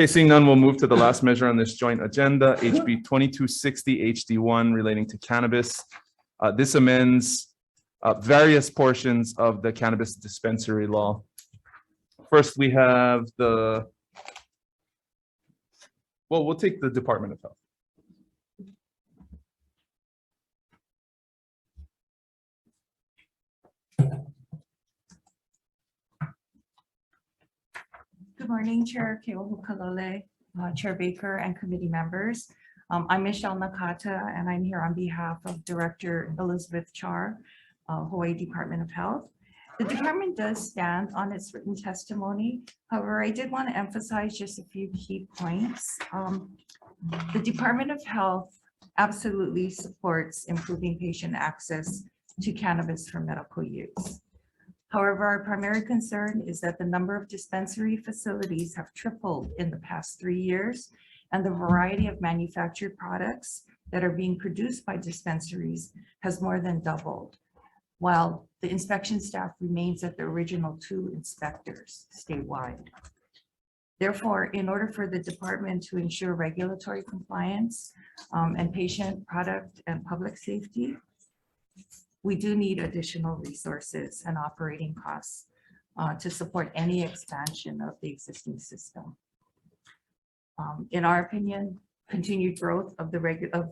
Okay, seeing none, we'll move to the last measure on this joint agenda, HB2260 HD1 relating to cannabis. This amends various portions of the cannabis dispensary law. First, we have we'll take the Department of Health. Good morning, Chair Keohukalole, Chair Baker, and committee members. I'm Michelle Nakata, and I'm here on behalf of Director Elizabeth Char, Hawaii Department of Health. The department does stand on its written testimony. However, I did want to emphasize just a few key points. The Department of Health absolutely supports improving patient access to cannabis for medical use. However, our primary concern is that the number of dispensary facilities have tripled in the past 3 years, and the variety of manufactured products that are being produced by dispensaries has more than doubled, while the inspection staff remains at the original 2 inspectors statewide. Therefore, in order for the department to ensure regulatory compliance and patient, product, and public safety, we do need additional resources and operating costs to support any expansion of the existing system. In our opinion, continued growth of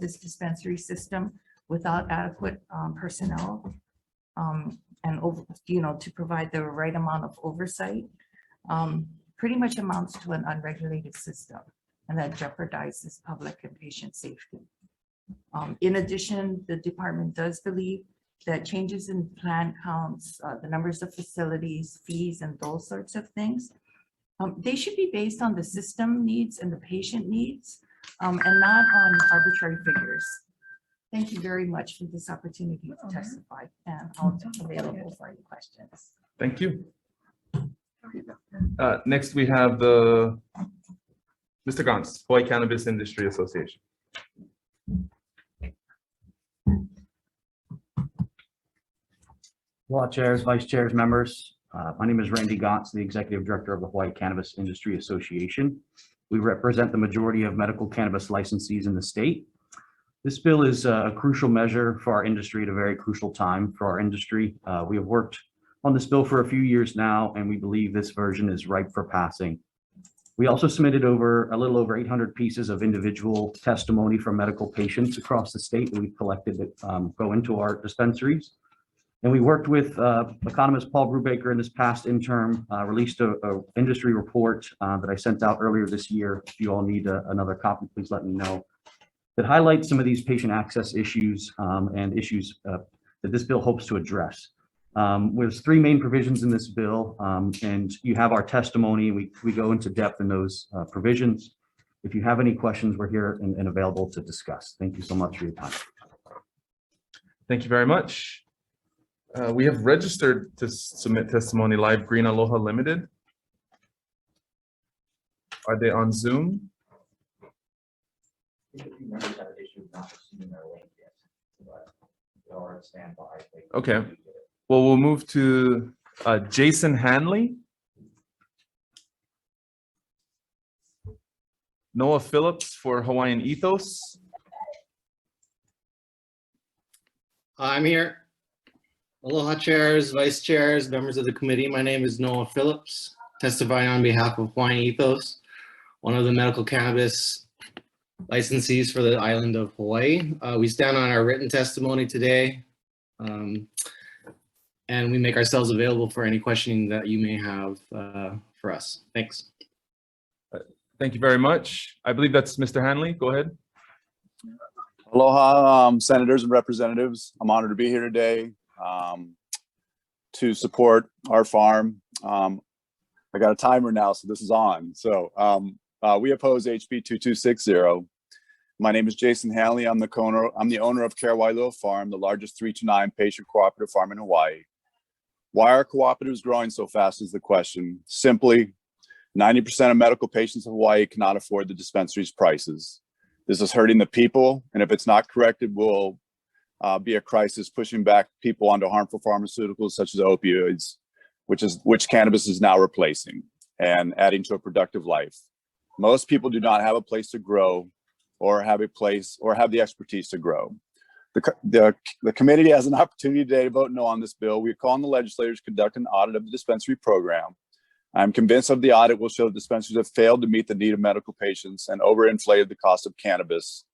this dispensary system without adequate personnel and to provide the right amount of oversight pretty much amounts to an unregulated system, and that jeopardizes public and patient safety. In addition, the department does believe that changes in plan counts, the numbers of facilities, fees, and those sorts of things, they should be based on the system needs and the patient needs, and not on arbitrary figures. Thank you very much for this opportunity to testify, and I'll be available for any questions. Thank you. Next, we have Mr. Gantz, Hawaii Cannabis Industry Association. Law chairs, vice chairs, members. My name is Randy Gantz, the executive director of the Hawaii Cannabis Industry Association. We represent the majority of medical cannabis licensees in the state. This bill is a crucial measure for our industry at a very crucial time for our industry. We have worked on this bill for a few years now, and we believe this version is ripe for passing. We also submitted a little over 800 pieces of individual testimony from medical patients across the state that we've collected that go into our dispensaries. And we worked with economist Paul Brubaker in this past interim, released an industry report that I sent out earlier this year. If you all need another copy, please let me know. That highlights some of these patient access issues and issues that this bill hopes to address. There's 3 main provisions in this bill, and you have our testimony. We go into depth in those provisions. If you have any questions, we're here and available to discuss. Thank you so much for your time. Thank you very much. We have registered to submit testimony live Green Aloha Limited. Are they on Zoom? Okay. Well, we'll move to Jason Hanley. Noah Phillips for Hawaiian Ethos. I'm here. Aloha chairs, vice chairs, members of the committee. My name is Noah Phillips, testifying on behalf of Hawaiian Ethos, one of the medical cannabis licensees for the island of Hawaii. We stand on our written testimony today, and we make ourselves available for any questioning that you may have for us. Thanks. Thank you very much. I believe that's Mr. Hanley. Go ahead. Aloha, senators and representatives. I'm honored to be here today to support our farm. I got a timer now, so this is on. So we oppose HB2260. My name is Jason Hanley. I'm the owner of Karawailoa Farm, the largest 3 to 9 patient cooperative farm in Hawaii. Why are cooperatives growing so fast is the question. Simply, 90% of medical patients in Hawaii cannot afford the dispensary's prices. This is hurting the people, and if it's not corrected, will be a crisis pushing back people onto harmful pharmaceuticals such as opioids, which cannabis is now replacing and adding to a productive life. Most people do not have a place to grow or have the expertise to grow. The committee has an opportunity today to vote no on this bill. We call on the legislators to conduct an audit of the dispensary program. I'm convinced of the audit will show that dispensaries have failed to meet the need of medical patients and overinflated the cost of cannabis.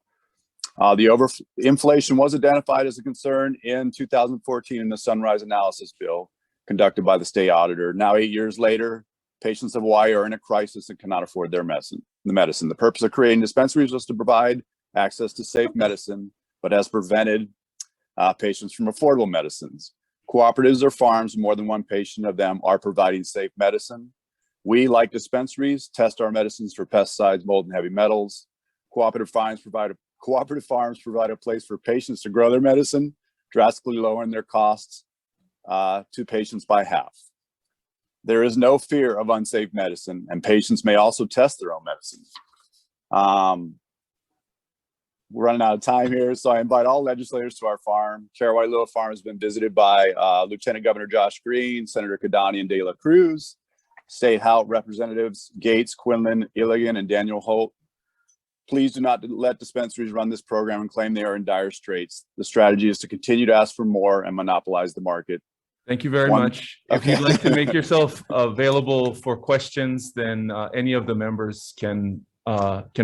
The overinflation was identified as a concern in 2014 in the Sunrise Analysis Bill conducted by the state auditor. Now, 8 years later, patients of Hawaii are in a crisis and cannot afford their medicine. The purpose of creating dispensaries was to provide access to safe medicine, but has prevented patients from affordable medicines. Cooperatives or farms, more than one patient of them are providing safe medicine. We, like dispensaries, test our medicines for pesticides, mold, and heavy metals. Cooperative farms provide a place for patients to grow their medicine, drastically lowering their costs to patients by half. There is no fear of unsafe medicine, and patients may also test their own medicine. We're running out of time here, so I invite all legislators to our farm. Chair-Wailua Farm has been visited by Lieutenant Governor Josh Green, Senator Kadani and De La Cruz, State House Representatives Gates, Quinlan, Illigan, and Daniel Holt. Please do not let dispensaries run this program and claim they are in dire straits. The strategy is to continue to ask for more and monopolize the market. Thank you very much. If you'd like to make yourself available for questions, then any of the members can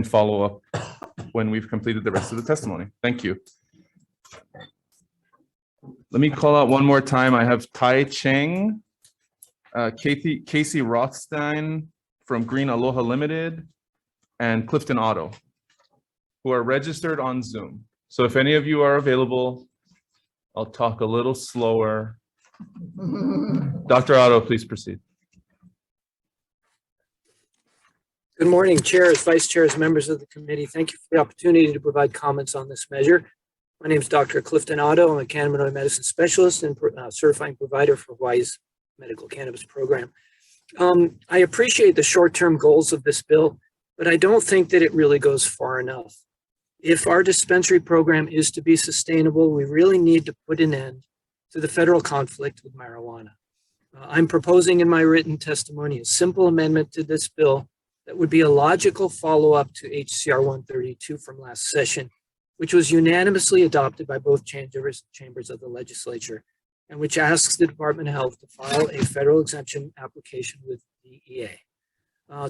follow up when we've completed the rest of the testimony. Thank you. Let me call out one more time. I have Tai Cheng, Casey Rothstein from Green Aloha Limited, and Clifton Otto, who are registered on Zoom. So if any of you are available, I'll talk a little slower. Dr. Otto, please proceed. Good morning, chairs, vice chairs, members of the committee. Thank you for the opportunity to provide comments on this measure. My name is Dr. Clifton Otto. I'm a cannabinoid medicine specialist and certifying provider for Hawaii's medical cannabis program. I appreciate the short-term goals of this bill, but I don't think that it really goes far enough. If our dispensary program is to be sustainable, we really need to put an end to the federal conflict with marijuana. I'm proposing in my written testimony a simple amendment to this bill that would be a logical follow-up to HCR 132 from last session, which was unanimously adopted by both chambers of the legislature, and which asks the Department of Health to file a federal exemption application with DEA.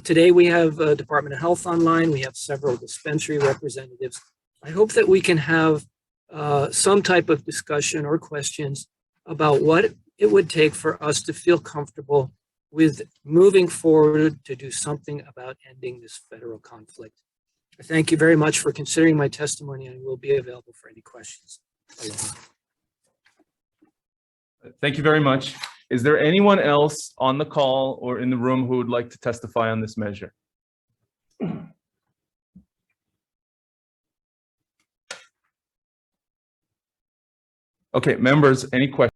Today we have Department of Health online. We have several dispensary representatives. I hope that we can have some type of discussion or questions about what it would take for us to feel comfortable with moving forward to do something about ending this federal conflict. I thank you very much for considering my testimony and will be available for any questions. Thank you very much. Is there anyone else on the call or in the room who would like to testify on this measure? Okay, members, any questions?